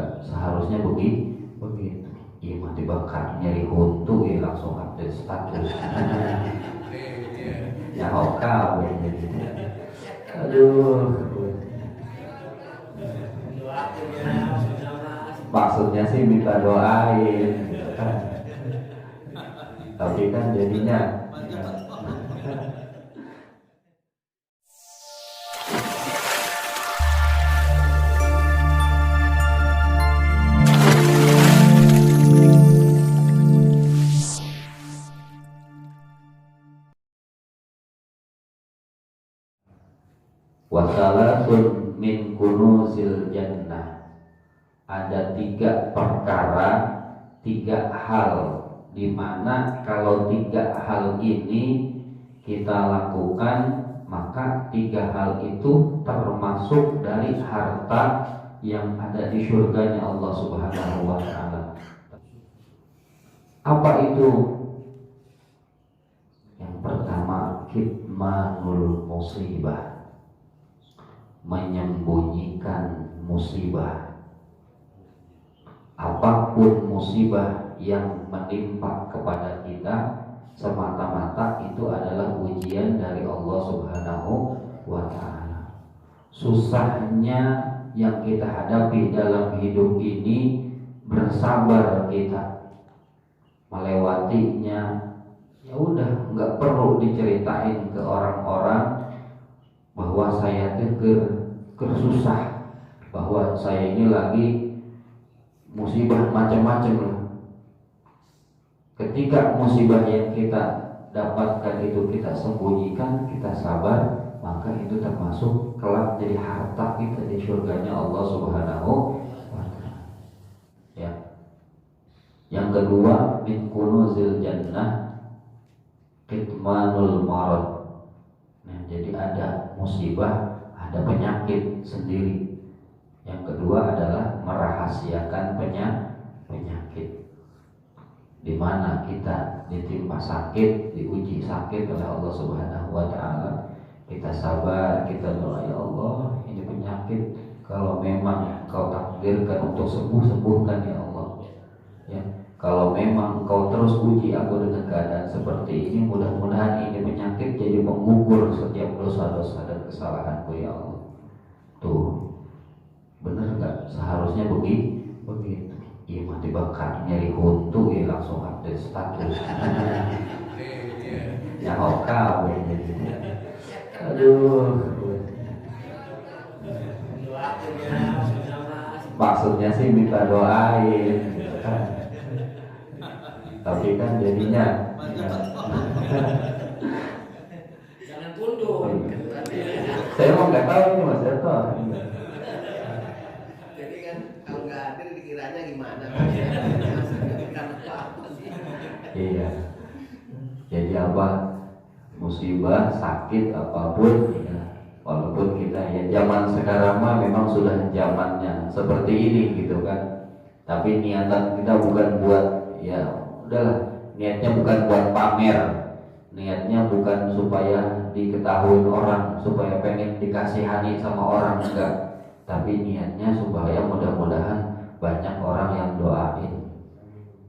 nggak seharusnya begitu. Iya mati bakar nyari huntu ya langsung update status. Ya hoka gitu. Aduh. Maksudnya sih minta doain gitu kan. Tapi kan jadinya wasalasun min kunuzil jannah. Ada 3 perkara, 3 hal di mana kalau 3 hal ini kita lakukan, maka 3 hal itu termasuk dari harta yang ada di surganya Allah Subhanahu wa ta'ala. Apa itu? Yang pertama, kitmanul musibah, menyembunyikan musibah. Apapun musibah yang menimpa kepada kita, semata-mata itu adalah ujian dari Allah Subhanahu wa ta'ala. Susahnya yang kita hadapi dalam hidup ini, bersabar kita melewatinya. Ya udah, nggak perlu diceritain ke orang-orang bahwa saya susah, bahwa saya ini lagi musibah macam-macam lah. Ketika musibah yang kita dapatkan itu kita sembunyikan, kita sabar, maka itu termasuk kelak jadi harta kita di surganya Allah Subhanahu wa ta'ala. Ya. Yang kedua, min kunuzil jannah kitmanul marad. Nah, jadi ada musibah, ada penyakit sendiri. Yang kedua adalah merahasiakan penyakit. Di mana kita ditimpa sakit, diuji sakit oleh Allah Subhanahu wa ta'ala, kita sabar, kita doa, ya Allah, ini penyakit kalau memang Engkau takdirkan untuk sembuhkan ya Allah. Ya, kalau memang Engkau terus uji aku dengan keadaan seperti ini, mudah-mudahan ini penyakit jadi penggugur setiap dosa-dosa dan kesalahanku ya Allah. Tuh, benar nggak? Seharusnya begitu. Iya mati bakar nyari huntu ya langsung update status. Ya hoka gitu. Aduh. Maksudnya sih minta doain gitu kan. Tapi kan jadinya jangan tunduk. Saya mau nggak tahu ini Mas Eto. Jadi kan kalau nggak hadir dikiranya gimana? Iya. Jadi apa? Musibah, sakit apapun ya. Walaupun kita ya zaman sekarang mah memang sudah zamannya seperti ini gitu kan. Tapi niatan kita bukan buat ya udahlah, niatnya bukan buat pamer. Niatnya bukan supaya diketahui orang, supaya pengen dikasihani sama orang, enggak. Tapi niatnya supaya mudah-mudahan banyak orang yang doain.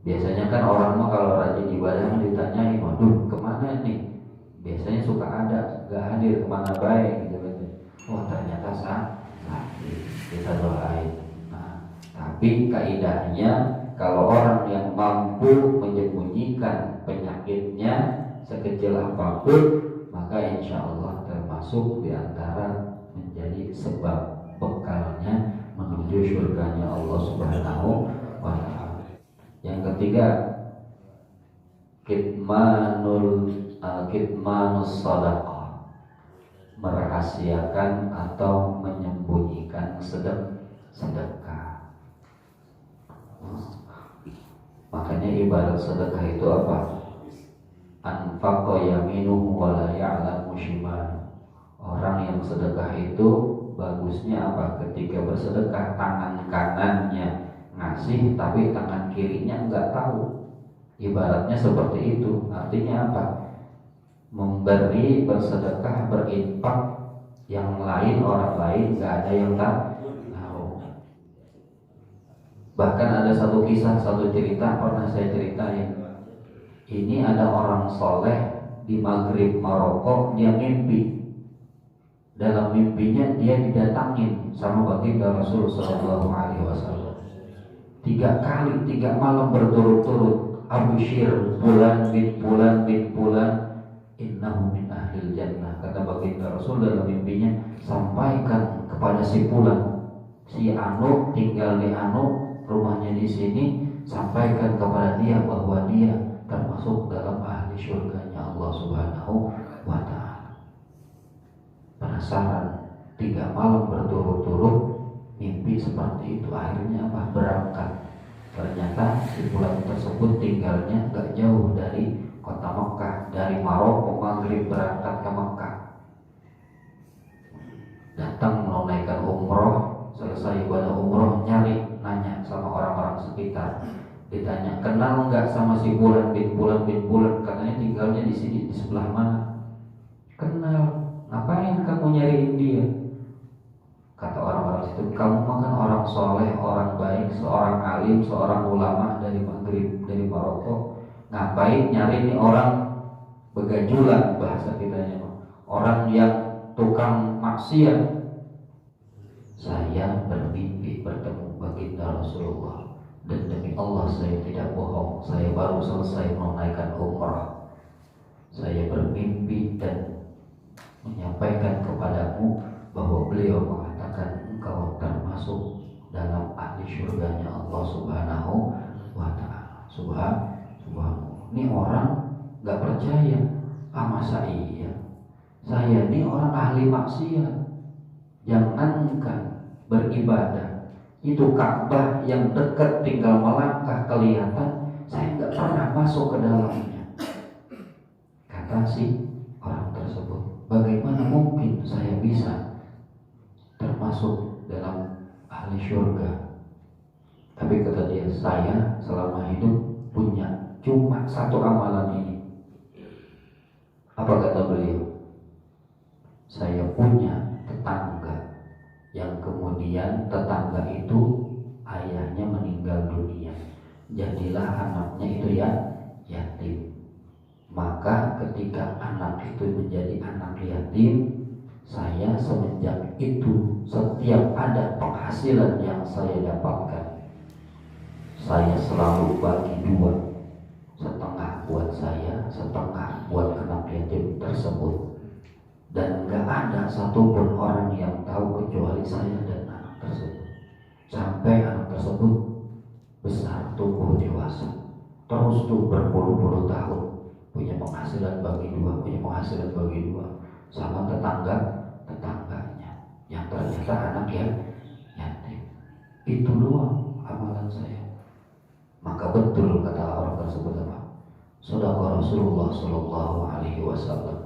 Biasanya kan orang mah kalau rajin ibadah ditanyain, waduh kemana nih? Biasanya suka ada, gak hadir kemana baik gitu kan. Oh ternyata sakit, kita doain. Nah, tapi kaidahnya kalau orang yang mampu menyembunyikan penyakitnya sekecil apapun, maka insya Allah termasuk diantara menjadi sebab bekalnya menuju surganya Allah Subhanahu wa ta'ala. Yang ketiga, kitmanus sadaqah, merahasiakan atau menyembunyikan sedekah. Makanya ibarat sedekah itu apa? Anfaqa yaminuhu wa la ya'lamu shimaluhu. Orang yang sedekah itu bagusnya apa? Ketika bersedekah tangan kanannya ngasih tapi tangan kirinya enggak tahu. Ibaratnya seperti itu. Artinya apa? Memberi, bersedekah, berinfak, yang lain, orang lain enggak ada yang tahu. Bahkan ada satu kisah, satu cerita pernah saya ceritain. Ini ada orang soleh di Maghrib Maroko, dia mimpi. Dalam mimpinya dia didatangin sama baginda Rasulullah SAW. 3 kali 3 malam berturut-turut, Abushir bulan bin bulan bin bulan, innahu min ahlil jannah. Kata baginda Rasul dalam mimpinya, sampaikan kepada si Fulan, si Anu tinggal di Anu, rumahnya di sini, sampaikan kepada dia bahwa dia termasuk dalam ahli syurganya Allah Subhanahu wa ta'ala. Penasaran, 3 malam berturut-turut mimpi seperti itu, akhirnya apa? Berangkat. Ternyata si Fulan tersebut tinggalnya gak jauh dari kota Mekah. Dari Maroko Maghrib berangkat ke Mekah, datang menunaikan umroh, selesai ibadah umroh, nyari, nanya sama orang-orang sekitar. Ditanya, kenal nggak sama si Bulan bin Bulan bin Bulan? Katanya tinggalnya di sini, di sebelah mana? Kenal. Ngapain kamu nyariin dia? Kata orang-orang situ, kamu makan orang soleh, orang baik, seorang alim, seorang ulama dari Maghrib, dari Maroko. Ngapain nyari ini orang begajulan, bahasa kitanya, orang yang tukang maksiat? Saya bermimpi bertemu baginda Rasulullah, dan demi Allah saya tidak bohong, saya baru selesai menunaikan umrah. Saya bermimpi dan menyampaikan kepadamu bahwa beliau mengatakan engkau termasuk dalam ahli syurganya Allah Subhanahu wa ta'ala. Subhanallah. Ini orang gak percaya. Masa iya? Saya ini orang ahli maksiat. Jangankan beribadah, itu Ka'bah yang dekat tinggal melangkah kelihatan, saya nggak pernah masuk ke dalamnya. Kata si orang tersebut, bagaimana mungkin saya bisa termasuk dalam ahli syurga? Tapi kata dia, saya selama hidup punya cuma satu amalan ini. Apa kata beliau? Saya punya tetangga yang kemudian tetangga itu ayahnya meninggal dunia, jadilah anaknya itu ya yatim. Maka ketika anak itu menjadi anak yatim, saya semenjak itu setiap ada penghasilan yang saya dapatkan, saya selalu bagi 2, setengah buat saya, setengah buat anak yatim tersebut. Dan gak ada satupun orang yang tahu kecuali saya dan anak tersebut. Sampai anak tersebut besar, tumbuh dewasa, terus tuh berpuluh-puluh tahun punya penghasilan bagi 2, punya penghasilan bagi 2 sama tetangganya yang ternyata anak yang yatim. Itu doang amalan saya. Maka betul kata orang tersebut apa? Shadaqa Rasulullah Sallallahu Alaihi Wasallam.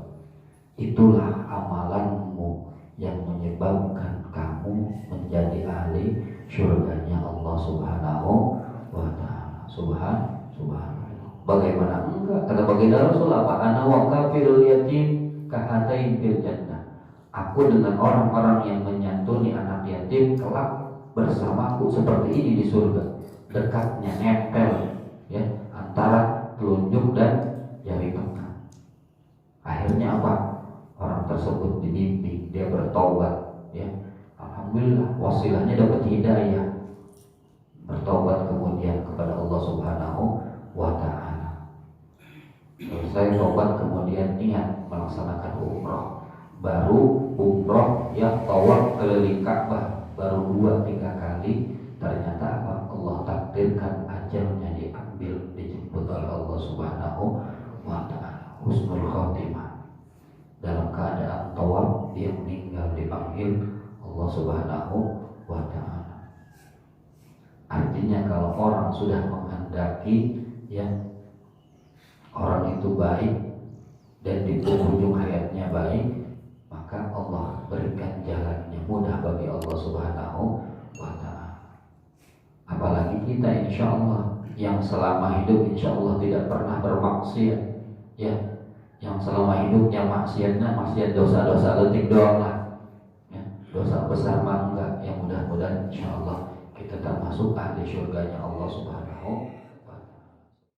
Itulah amalanmu yang menyebabkan kamu menjadi ahli syurganya Allah Subhanahu wa ta'ala. Subhanallah. Bagaimana enggak? Kata baginda Rasul apa? Ana wa kafirul yatim kahatain fil jannah. Aku dengan orang-orang yang menyantuni anak yatim kelak bersamaku seperti ini di surga. Dekatnya, nempel ya, antara telunjuk dan jari tengah. Akhirnya apa? Orang tersebut dibimbing, dia bertobat ya. Alhamdulillah, wasilahnya dapat hidayah, bertobat kemudian kepada Allah Subhanahu wa ta'ala. Selesai tobat kemudian niat melaksanakan umrah. Baru umrah ya, tawaf keliling Ka'bah baru 2-3 kali, ternyata apa? Allah takdirkan ajalnya diambil, dijemput oleh Allah Subhanahu wa ta'ala. Husnul khotimah. Dalam keadaan tawaf dia meninggal, dipanggil Allah Subhanahu wa ta'ala. Artinya kalau orang sudah menghendaki ya orang itu baik dan di penghujung hayatnya baik, maka Allah berikan jalannya mudah bagi Allah Subhanahu wa ta'ala. Apalagi kita insya Allah yang selama hidup insya Allah tidak pernah bermaksiat ya, yang selama hidupnya maksiat dosa-dosa letik doang lah ya. Dosa besar mah enggak, yang mudah-mudahan insya Allah kita termasuk ahli surganya Allah Subhanahu